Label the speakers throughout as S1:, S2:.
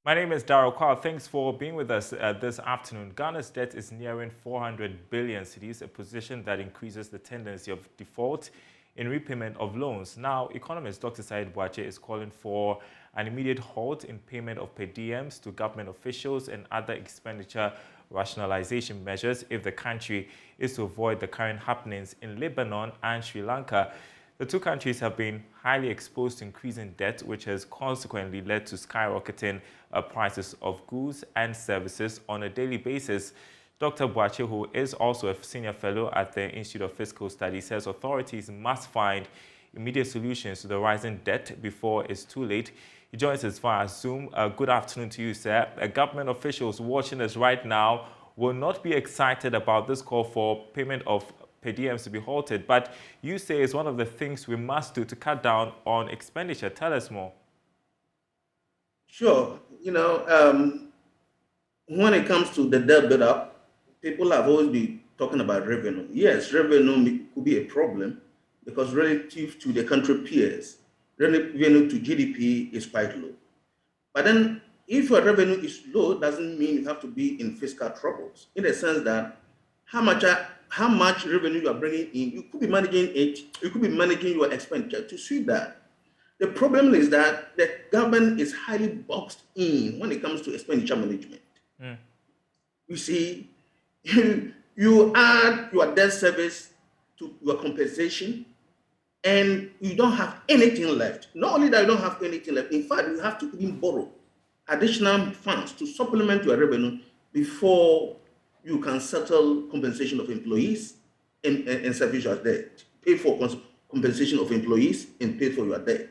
S1: My name is Daryl. Thanks for being with us this afternoon. Ghana's debt is nearing 400 billion cedis, a position that increases the tendency of default in repayment of loans. Now, economist Dr. Said Boakye is calling for an immediate halt in payment of per diems to government officials and other expenditure rationalization measures if the country is to avoid the current happenings in Lebanon and Sri Lanka. The two countries have been highly exposed to increasing debt, which has consequently led to skyrocketing prices of goods and services on a daily basis. Dr. Boakye, who is also a senior fellow at the Institute of Fiscal Studies, says authorities must find immediate solutions to the rising debt before it's too late. He joins us via Zoom. Good afternoon to you, sir. Government officials watching us right now will not be excited about this call for payment of per diems to be halted, but you say it's one of the things we must do to cut down on expenditure. Tell us more.
S2: Sure. When it comes to the debt buildup, people have always been talking about revenue. Yes, revenue could be a problem because relative to the country peers, revenue to GDP is quite low. But then if your revenue is low, doesn't mean you have to be in fiscal troubles, in the sense that how much revenue you are bringing in, you could be managing it, you could be managing your expenditure to suit that. The problem is that the government is highly boxed in when it comes to expenditure management. You see, you add your debt service to your compensation, and you don't have anything left. Not only that you don't have anything left, in fact, you have to even borrow additional funds to supplement your revenue before you can settle compensation of employees and service your debt, pay for compensation of employees and pay for your debt.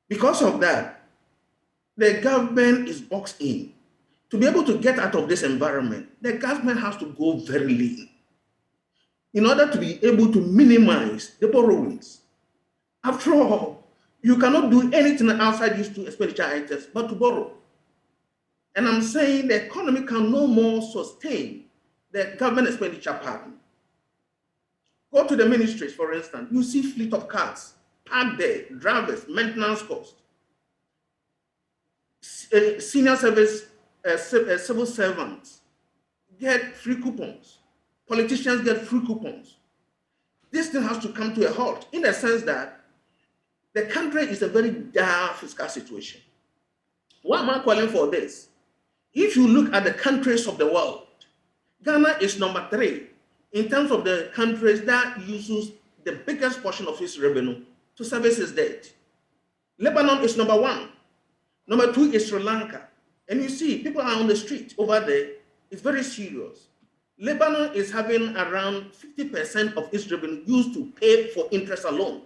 S2: Because of that, the government is boxed in. To be able to get out of this environment, the government has to go very lean in order to be able to minimize the borrowings. After all, you cannot do anything outside these two expenditure items but to borrow. And I'm saying the economy can no more sustain the government expenditure pattern. Go to the ministries, for instance, you see fleet of cars, parked there, drivers, maintenance costs. Senior service, civil servants get free coupons. Politicians get free coupons. This thing has to come to a halt in the sense that the country is a very dire fiscal situation. Why am I calling for this? If you look at the countries of the world, Ghana is number 3 in terms of the countries that uses the biggest portion of its revenue to service its debt. Lebanon is number 1. Number 2 is Sri Lanka. And you see, people are on the street over there. It's very serious. Lebanon is having around 50% of its revenue used to pay for interest alone.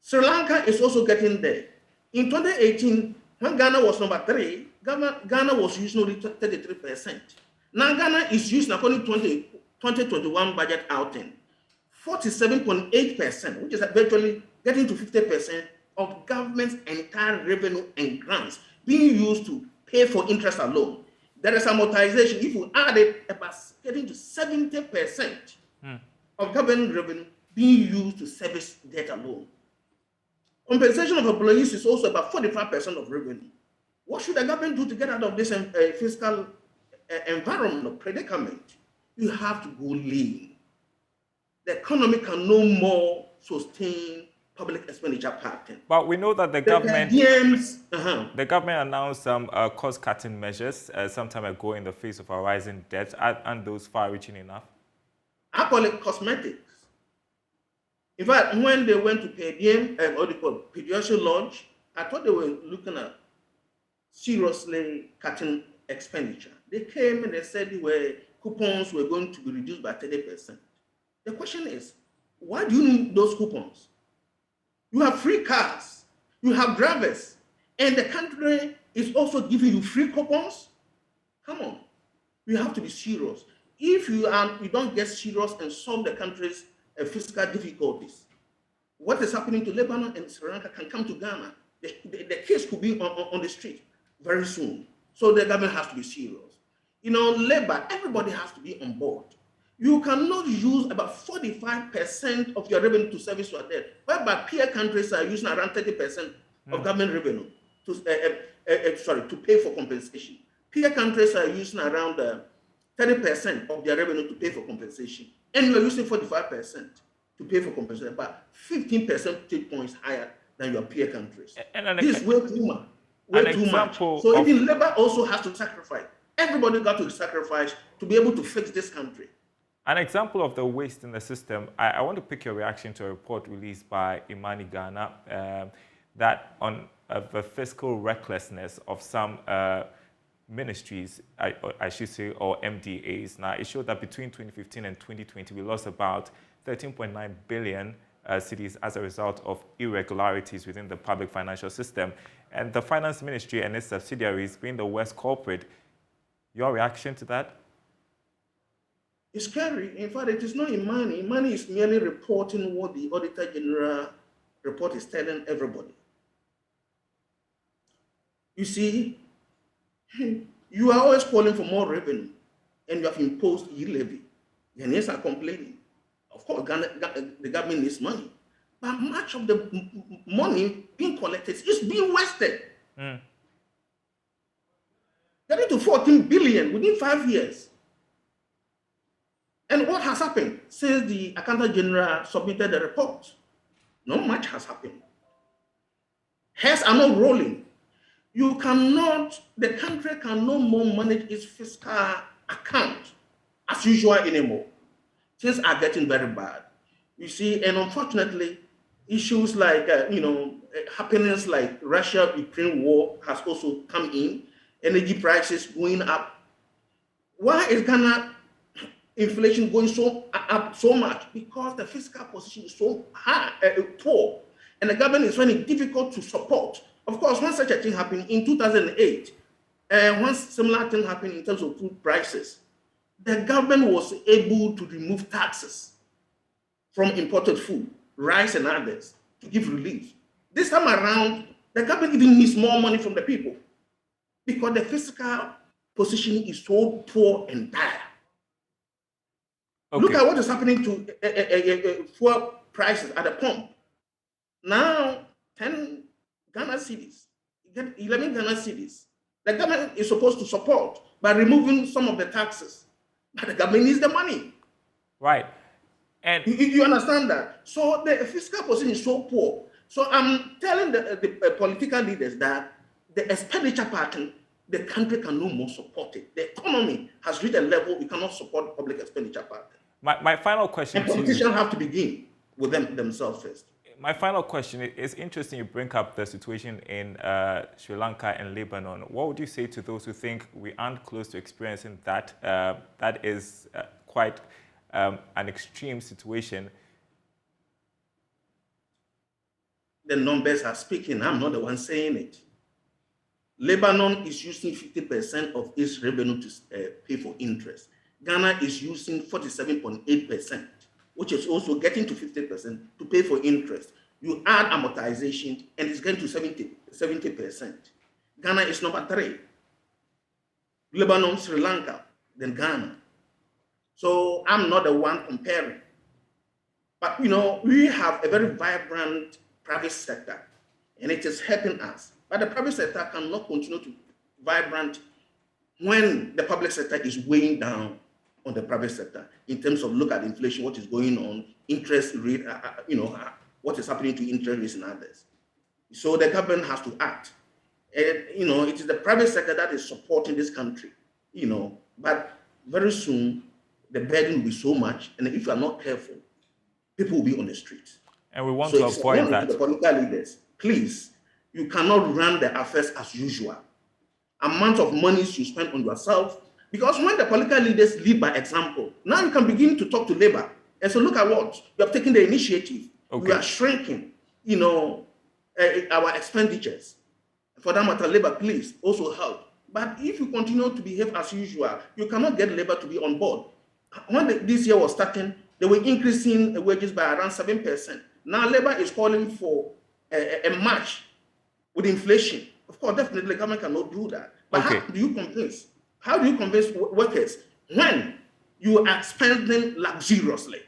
S2: Sri Lanka is also getting there. In 2018, when Ghana was number 3, Ghana was using only 33%. Now Ghana is using, according to 2021 budget outing, 47.8%, which is virtually getting to 50% of government's entire revenue and grants being used to pay for interest alone. There is amortization. If you add it, about getting to 70% of government revenue being used to service debt alone. Compensation of employees is also about 45% of revenue. What should the government do to get out of this fiscal environment or predicament? You have to go lean. The economy can no more sustain public expenditure pattern.
S1: But we know that the government announced some cost-cutting measures some time ago in the face of a rising debt. Aren't those far-reaching enough?
S2: I call it cosmetics. In fact, when they went to pay them, what they call pediatric launch, I thought they were looking at seriously cutting expenditure. They came and they said coupons were going to be reduced by 30%. The question is, why do you need those coupons? You have free cars, you have drivers, and the country is also giving you free coupons? Come on, you have to be serious. If you don't get serious and solve the country's fiscal difficulties, what is happening to Lebanon and Sri Lanka can come to Ghana. The case could be on the street very soon. So the government has to be serious. Labor, everybody has to be on board. You cannot use about 45% of your revenue to service your debt, whereby peer countries are using around 30% of government revenue to pay for compensation. Peer countries are using around 30% of their revenue to pay for compensation, and you are using 45% to pay for compensation, but 15 percentage points higher than your peer countries. This is way too much. Way too much. So even labor also has to sacrifice. Everybody got to sacrifice to be able to fix this country.
S1: An example of the waste in the system, I want to pick your reaction to a report released by Imani Ghana that on the fiscal recklessness of some ministries, I should say, or MDAs. Now, it showed that between 2015 and 2020, we lost about 13.9 billion cedis as a result of irregularities within the public financial system. And the finance ministry and its subsidiaries being the worst culprit. Your reaction to that?
S2: It's scary. In fact, it is not Imani. Imani is merely reporting what the Auditor General report is telling everybody. You see, you are always calling for more revenue, and you have imposed e-levy. Ghanaians are complaining. Of course, the government needs money, but much of the money being collected is being wasted. Getting to 14 billion within 5 years. And what has happened since the Accountant General submitted the report? Not much has happened. Heads are not rolling. The country can no more manage its fiscal account as usual anymore. Things are getting very bad. You see, and unfortunately, issues like, happenings like Russia-Ukraine war has also come in, energy prices going up. Why is Ghana inflation going up so much? Because the fiscal position is so poor, and the government is finding it difficult to support. Of course, when such a thing happened in 2008, one similar thing happened in terms of food prices, the government was able to remove taxes from imported food, rice and others, to give relief. This time around, the government even needs more money from the people because the fiscal position is so poor and dire. Okay. Look at what is happening to fuel prices at the pump. Now, 10 Ghana cedis, 11 Ghana cedis. The government is supposed to support by removing some of the taxes, but the government needs the money.
S1: Right. And
S2: you understand that? So the fiscal position is so poor. So I'm telling the political leaders that the expenditure pattern, the country can no more support it. The economy has reached a level we cannot support the public expenditure pattern.
S1: My final question
S2: and politicians have to begin with themselves first.
S1: My final question is interesting. You bring up the situation in Sri Lanka and Lebanon. What would you say to those who think we aren't close to experiencing that? That is quite an extreme situation.
S2: The numbers are speaking. I'm not the one saying it. Lebanon is using 50% of its revenue to pay for interest. Ghana is using 47.8%, which is also getting to 50% to pay for interest. You add amortization, and it's getting to 70%. Ghana is number 3. Lebanon, Sri Lanka, then Ghana. So I'm not the one comparing. But, we have a very vibrant private sector, and it is helping us. But the private sector cannot continue to be vibrant when the public sector is weighing down on the private sector in terms of look at inflation, what is going on, interest rate, what is happening to interest rates and others. So the government has to act. And, it is the private sector that is supporting this country, but very soon the burden will be so much, and if you are not careful, people will be on the streets.
S1: And we want to avoid that.
S2: The political leaders, please, you cannot run the affairs as usual. Amount of money you spend on yourself, because when the political leaders lead by example, now you can begin to talk to labor and say, look at what you have taken the initiative. Okay. We are shrinking, our expenditures. For that matter, labor, please also help. But if you continue to behave as usual, you cannot get labor to be on board. When this year was starting, they were increasing wages by around 7%. Now labor is calling for a match with inflation. Of course, definitely the government cannot do that. But okay. How do you convince workers when you are spending luxuriously?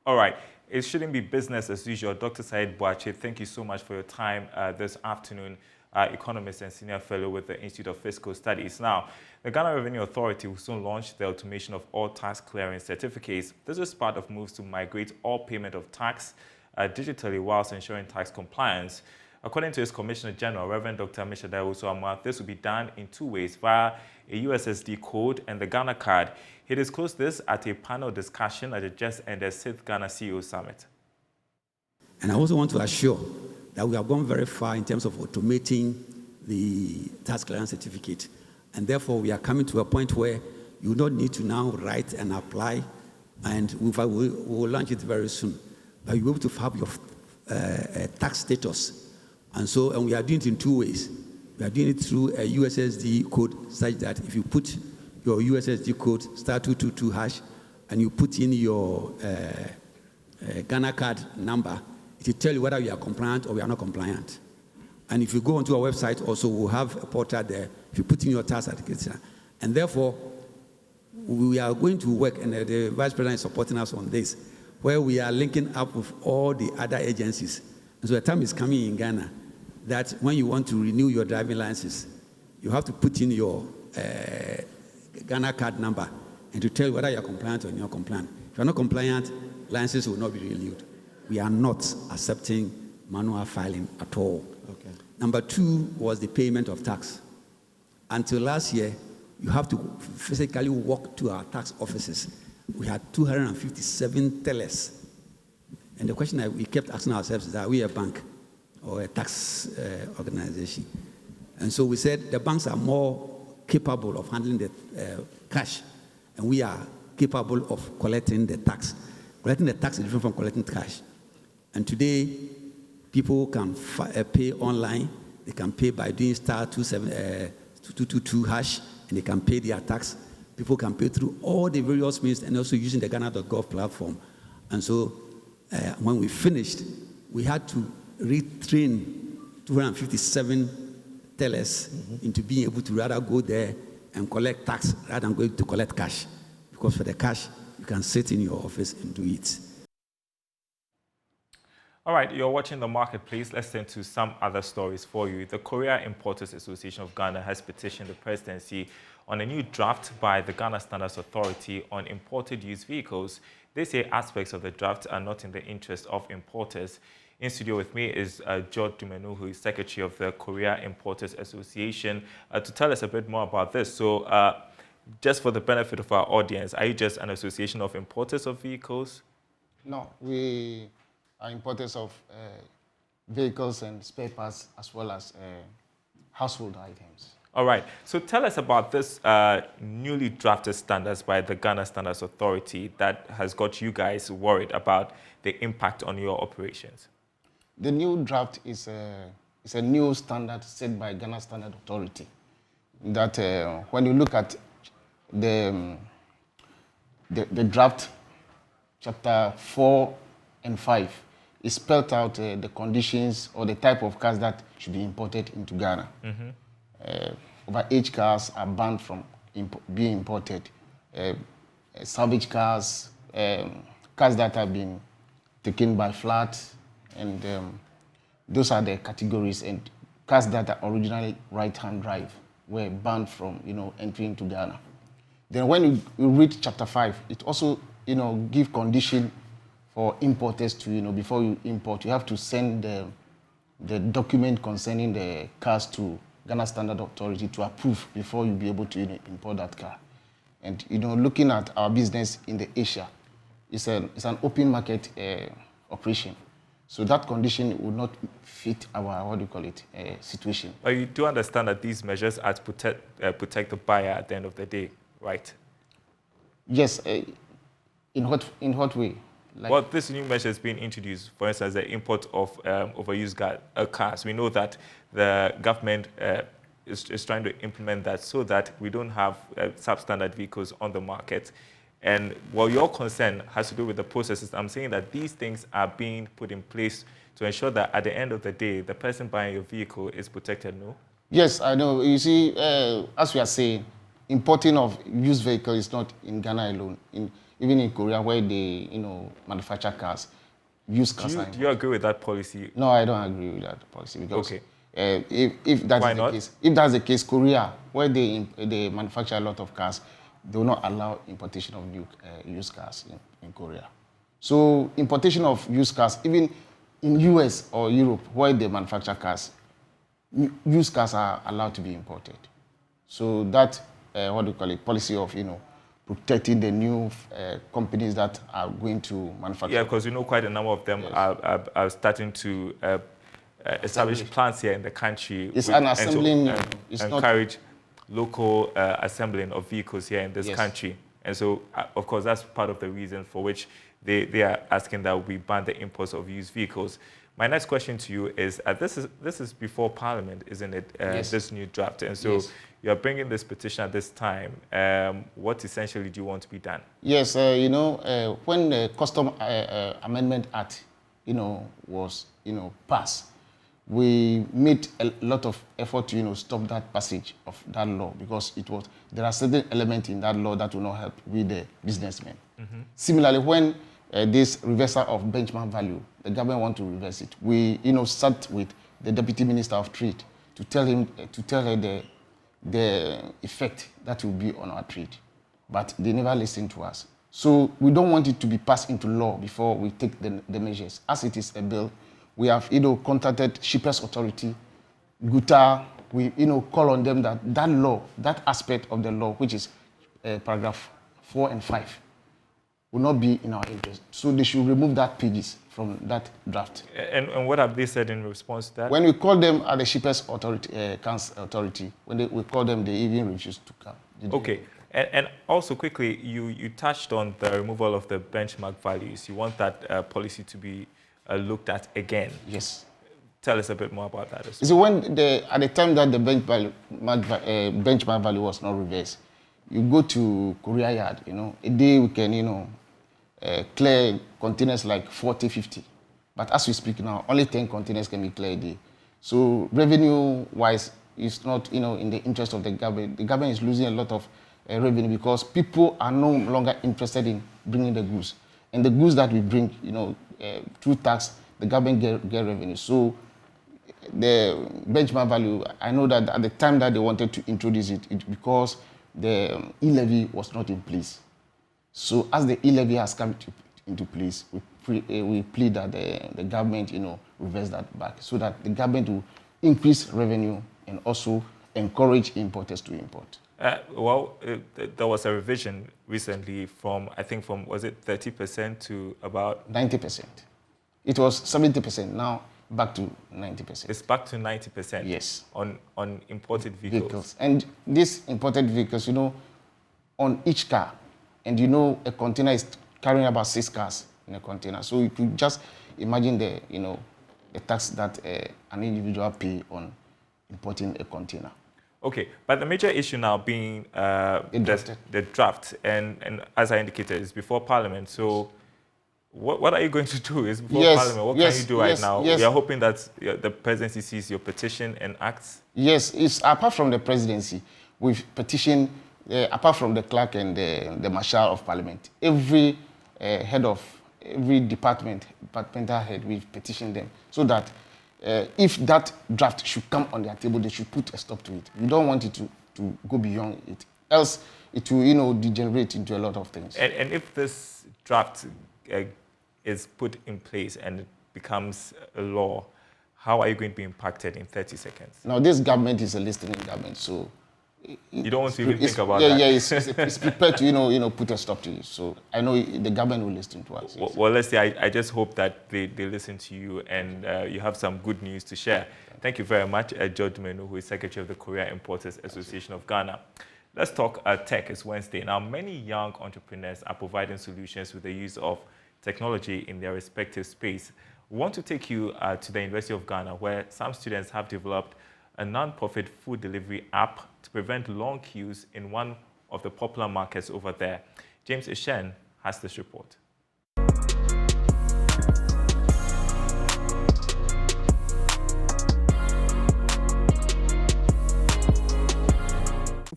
S1: All right. It shouldn't be business as usual. Dr. Said Boakye, thank you so much for your time this afternoon. economist and senior fellow with the Institute of Fiscal Studies. Now, the Ghana Revenue Authority will soon launch the automation of all tax clearance certificates. This is part of moves to migrate all payment of tax digitally whilst ensuring tax compliance. According to his Commissioner General, Reverend Dr. Daryl, this will be done in two ways, via a USSD code and the Ghana card. He disclosed this at a panel discussion at the just ended 6th Ghana CEO Summit.
S3: And I also want to assure that we have gone very far in terms of automating the tax clearance certificate. And therefore, we are coming to a point where you don't need to now write and apply, and we will launch it very soon. But you'll be able to have your tax status. And we are doing it in two ways. We are doing it through a USSD code, such that if you put your USSD code *222# and you put in your Ghana card number, it will tell you whether you are compliant or you are not compliant. And if you go onto our website, also we'll have a portal there. If you put in your tax certificate, and therefore we are going to work, and the Vice President is supporting us on this, where we are linking up with all the other agencies. And so the time is coming in Ghana that when you want to renew your driving license, you have to put in your Ghana card number and to tell you whether you're compliant or you're not compliant. If you're not compliant, license will not be renewed. We are not accepting manual filing at all.
S4: Okay.
S3: Number two was the payment of tax. Until last year, you have to physically walk to our tax offices. We had 257 tellers. And the question that we kept asking ourselves is, are we a bank or a tax organization? And so we said the banks are more capable of handling the cash, and we are capable of collecting the tax. Collecting the tax is different from collecting cash. And today, people can pay online. They can pay by doing *222#, and they can pay their tax. People can pay through all the various means, and also using the Ghana.gov platform. And so when we finished, we had to retrain 257 tellers into being able to rather go there and collect tax rather than going to collect cash. Because for the cash, you can sit in your office and do it.
S1: All right, you're watching The Marketplace. Let's turn to some other stories for you. The Korea Importers Association of Ghana has petitioned the presidency on a new draft by the Ghana Standards Authority on imported used vehicles. They say aspects of the draft are not in the interest of importers. In studio with me is George Dumenu, who is Secretary of the Korea Importers Association, to tell us a bit more about this. So just for the benefit of our audience, are you just an association of importers of vehicles?
S4: No, we are importers of vehicles and spare parts, as well as household items.
S1: All right. So tell us about this newly drafted standards by the Ghana Standards Authority that has got you guys worried about the impact on your operations.
S4: The new draft is a new standard set by Ghana Standard Authority. That when you look at the draft, chapter 4 and 5, it spelled out the conditions or the type of cars that should be imported into Ghana. Over-age cars are banned from being imported. Salvage cars, cars that have been taken by flood, and those are the categories. And cars that are originally right-hand drive were banned from entering into Ghana. Then when you read chapter 5, it also give condition for importers to before you import, you have to send the document concerning the cars to Ghana Standard Authority to approve before you be able to import that car. And looking at our business in the Asia, it's an open market operation. So that condition would not fit our situation.
S1: But you do understand that these measures are to protect the buyer at the end of the day, right?
S4: Yes. In what way?
S1: Well, this new measure is being introduced, for instance, the import of overused cars. We know that the government is trying to implement that so that we don't have substandard vehicles on the market. And your concern has to do with the processes. I'm saying that these things are being put in place to ensure that at the end of the day, the person buying your vehicle is protected, no?
S4: Yes, I know. You see, as we are saying, importing of used vehicles is not in Ghana alone. Even in Korea, where they manufacture cars, used cars.
S1: Do you agree with that policy?
S4: No, I don't agree with that policy, because If that's the case, Korea, where they manufacture a lot of cars, they will not allow importation of used cars in Korea. So importation of used cars, even in US or Europe, where they manufacture cars, used cars are allowed to be imported. So that, what do you call it, policy of, protecting the new companies that are going to manufacture.
S1: Yeah, because quite a number of them are starting to establish plants here in the country.
S4: It's an assembling.
S1: It's encourage local assembling of vehicles here in this country. And so, of course, that's part of the reason for which they are asking that we ban the imports of used vehicles. My next question to you is, this is before Parliament, isn't it? This new draft. And so you are bringing this petition at this time. What essentially do you want to be done?
S4: Yes, when the Custom Amendment Act, was, passed, we made a lot of effort to, stop that passage of that law, because there are certain elements in that law that will not help with the businessmen. Similarly, when this reversal of benchmark value, the government want to reverse it, we, sat with the Deputy Minister of Trade to tell her the effect that will be on our trade. But they never listened to us. So we don't want it to be passed into law before we take the measures. As it is a bill, we have, contacted Shippers Authority, GUTA. We, call on them that law, that aspect of the law, which is paragraph 4 and 5, will not be in our interest. So they should remove that pages from that draft.
S1: And what have they said in response to that?
S4: When we call them at the Shippers Authority, Council Authority, when we call them, they even refuse to come.
S1: Okay. And also quickly, you touched on the removal of the benchmark values. You want that policy to be looked at again.
S4: Yes.
S1: Tell us a bit more about that.
S4: So when at the time that the benchmark value was not reversed, you go to Korea Yard, a day we can, clear containers like 40, 50. But as we speak now, only 10 containers can be cleared a day. So revenue-wise, it's not, in the interest of the government. The government is losing a lot of revenue because people are no longer interested in bringing the goods. And the goods that we bring, through tax, the government get revenue. So the benchmark value, I know that at the time that they wanted to introduce it because the e-levy was not in place. So as the e-levy has come into place, we plead that the government, reverse that back so that the government will increase revenue and also encourage importers to import.
S1: There was a revision recently from, was it 30% to about?
S4: 90%. It was 70%, now back to 90%.
S1: It's back to 90%?
S4: Yes.
S1: On imported vehicles?
S4: And these imported vehicles, on each car, and a container is carrying about 6 cars in a container. So you could just imagine the tax that an individual pay on importing a container.
S1: Okay, but the major issue now being the draft, and as I indicated, it's before Parliament. So what are you going to do? It's before Parliament. What can you do right now? We are hoping that the presidency sees your petition and acts.
S4: Yes, it's apart from the presidency, we've petitioned, apart from the clerk and the marshal of Parliament, every head of every departmental head, we've petitioned them so that if that draft should come on their table, they should put a stop to it. We don't want it to go beyond it. Else, it will, degenerate into a lot of things.
S1: And if this draft is put in place and it becomes a law, how are you going to be impacted in 30 seconds?
S4: Now, this government is a listening government, so...
S1: You don't want to even think about that?
S4: Yeah, it's prepared to, put a stop to it. So I know the government will listen to us.
S1: Well, let's say I just hope that they listen to you and you have some good news to share. Thank you very much, George Menu, who is Secretary of the Korea Importers Association of Ghana. Let's talk tech. It's Wednesday. Now, many young entrepreneurs are providing solutions with the use of technology in their respective space. We want to take you to the University of Ghana, where some students have developed a non-profit food delivery app to prevent long queues in one of the popular markets over there. James Ishen has this report.
S5: I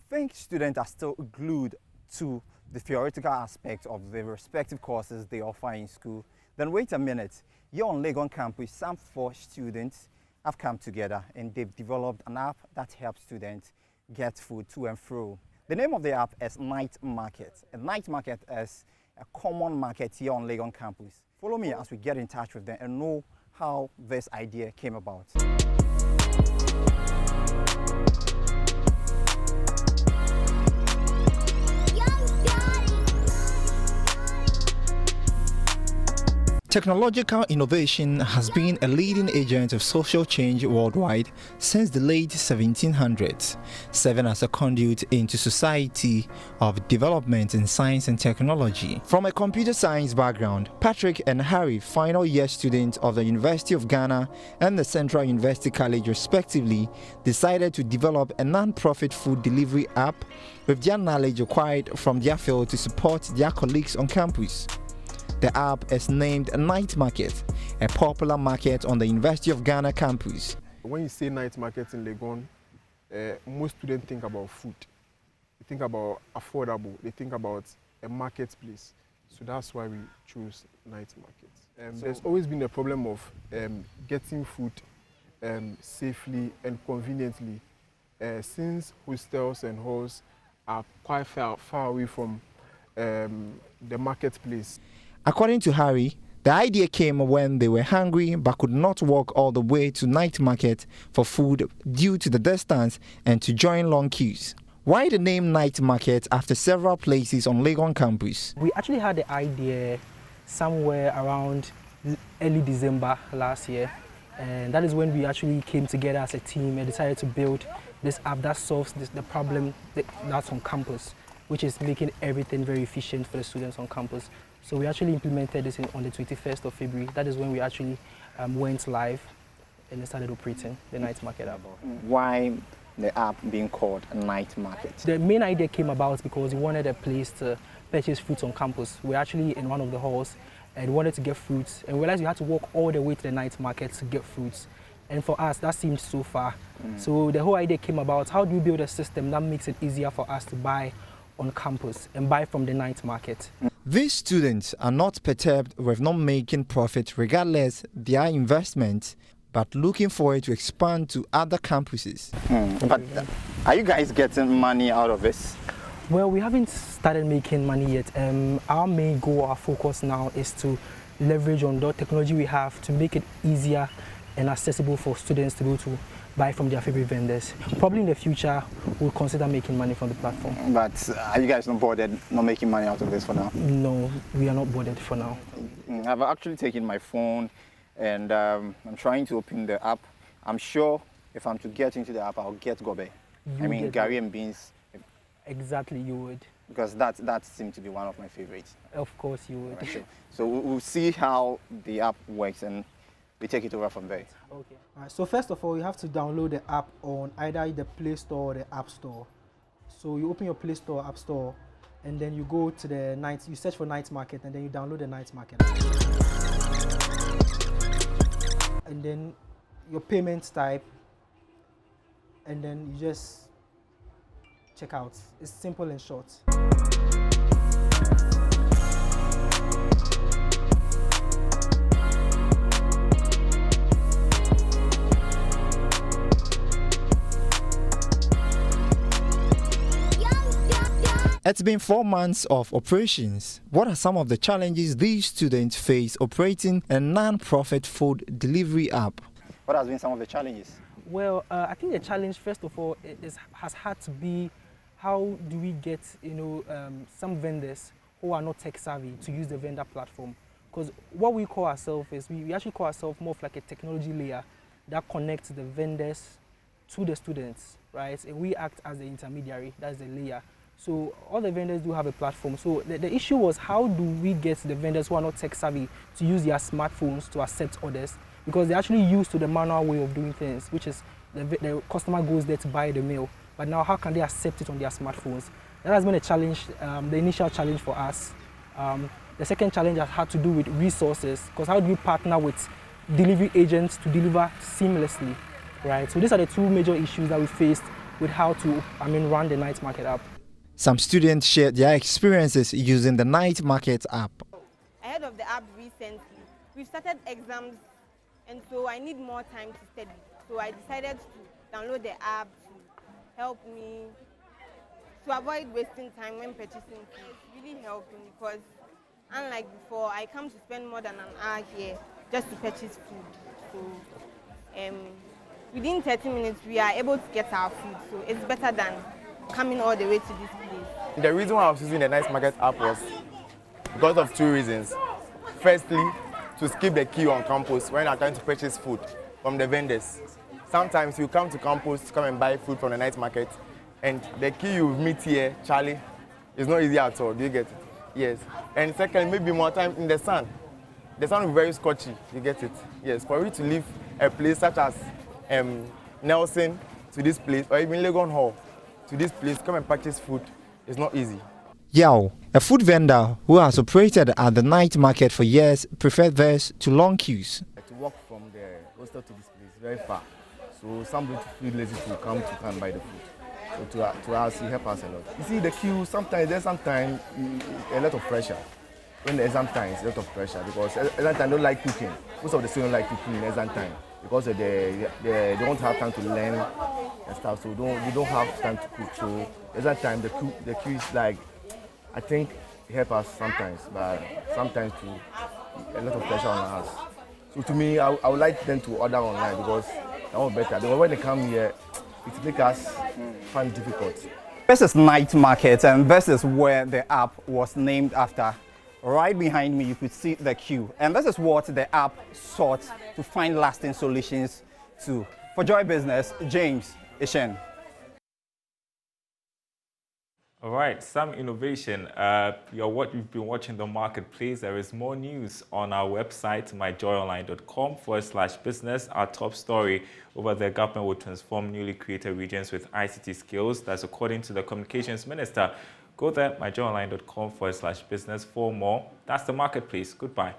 S5: think students are still glued to the theoretical aspect of the respective courses they offer in school. Then wait a minute, you're on Legon campus, some 4 students have come together and they've developed an app that helps students get food to and fro. The name of the app is Night Market. And Night Market is a common market here on Legon campus. Follow me as we get in touch with them and know how this idea came about.
S6: Technological innovation has been a leading agent of social change worldwide since the late 1700s, serving as a conduit into society of development in science and technology. From a computer science background, Patrick and Harry, final year students of the University of Ghana and the Central University College respectively, decided to develop a non-profit food delivery app with their knowledge acquired from their field to support their colleagues on campus. The app is named Night Market, a popular market on the University of Ghana campus.
S7: When you say night market in Legon, most students think about food. They think about affordable. They think about a marketplace. So that's why we choose night market. There's always been a problem of getting food safely and conveniently, since hostels and halls are quite far away from the marketplace.
S6: According to Harry, the idea came when they were hungry but could not walk all the way to Night Market for food due to the distance and to join long queues. Why the name Night Market after several places on Legon campus?
S8: We actually had the idea somewhere around early December last year, and that is when we actually came together as a team and decided to build this app that solves the problem that's on campus, which is making everything very efficient for the students on campus. So we actually implemented this on the 21st of February. That is when we actually went live and started operating the Night Market app.
S5: Why the app being called a Night Market?
S8: The main idea came about because we wanted a place to purchase fruits on campus. We're actually in one of the halls and we wanted to get fruits and realized we had to walk all the way to the Night Market to get fruits. And for us, that seemed so far. So the whole idea came about, how do we build a system that makes it easier for us to buy on campus and buy from the Night Market?
S6: These students are not perturbed with not making profit regardless their investment, but looking forward to expand to other campuses.
S5: But are you guys getting money out of this?
S8: Well, we haven't started making money yet. Our main goal, our focus now is to leverage on the technology we have to make it easier and accessible for students to go to buy from their favorite vendors. Probably in the future, we'll consider making money from the platform.
S5: But are you guys not bothered not making money out of this for now?
S8: No, we are not bothered for now.
S5: I've actually taken my phone and I'm trying to open the app. I'm sure if I'm to get into the app, I'll get gobe. Gary and beans.
S8: Exactly, you would.
S5: Because that seems to be one of my favorites.
S8: Of course you would.
S5: Right, sure. So we'll see how the app works and we take it over from there.
S8: Okay.
S9: All right, so first of all, you have to download the app on either the Play Store or the App Store. So you open your Play Store, App Store, and then you go to the you search for Night Market, and then you download the Night Market. And then your payment type, and then you just check out. It's simple and short.
S6: It's been 4 months of operations. What are some of the challenges these students face operating a non-profit food delivery app?
S5: What has been some of the challenges?
S8: Well, I think the challenge, first of all, has had to be how do we get some vendors who are not tech savvy to use the vendor platform? Because what we call ourselves is we actually call ourselves more of like a technology layer that connects the vendors to the students, right? And we act as the intermediary, that's the layer. So all the vendors do have a platform. So the issue was, how do we get the vendors who are not tech savvy to use their smartphones to accept orders? Because they're actually used to the manual way of doing things, which is the customer goes there to buy the meal. But now how can they accept it on their smartphones? That has been a challenge, the initial challenge for us. The second challenge has had to do with resources, because how do we partner with delivery agents to deliver seamlessly, right? So these are the two major issues that we faced with how to run the Night Market app.
S6: Some students shared their experiences using the Night Market app.
S10: Ahead of the app recently, we've started exams, and so I need more time to study. So I decided to download the app to help me to avoid wasting time when purchasing food. It really helped me because unlike before, I come to spend more than an hour here just to purchase food. So within 30 minutes, we are able to get our food. So it's better than coming all the way to this place.
S11: The reason why I was using the Night Market app was because of two reasons. Firstly, to skip the queue on campus when I'm trying to purchase food from the vendors. Sometimes you come to campus to come and buy food from the Night Market, and the queue you meet here, Charlie, is not easy at all. Do you get it? Yes. And second, maybe more time in the sun. The sun will be very scorchy. You get it? Yes. For you to leave a place such as Nelson to this place, or even Legon Hall to this place, come and purchase food, it's not easy.
S6: Yao, a food vendor who has operated at the Night Market for years, preferred this to long queues.
S11: To walk from the hostel to this place is very far. So somebody feel lazy to come and buy the food. So to us, it helps us a lot. You see, the queue, there's sometimes a lot of pressure. When the exam time, it's a lot of pressure because exam time don't like cooking. Most of the students don't like cooking in exam time because they don't have time to learn and stuff. So we don't have time to cook. So exam time, the queue is like, I think it helps us sometimes, but sometimes too, a lot of pressure on us. So to me, I would like them to order online because that was better. Because when they come here, it makes us find it difficult.
S5: This is Night Market, and this is where the app was named after. Right behind me, you could see the queue. And this is what the app sought to find lasting solutions to. For Joy Business, James Ishen.
S1: All right, some innovation. You've been watching the marketplace. There is more news on our website, myjoyonline.com/business. Our top story over the government will transform newly created regions with ICT skills. That's according to the communications minister. Go there, myjoyonline.com/business for more. That's the marketplace. Goodbye.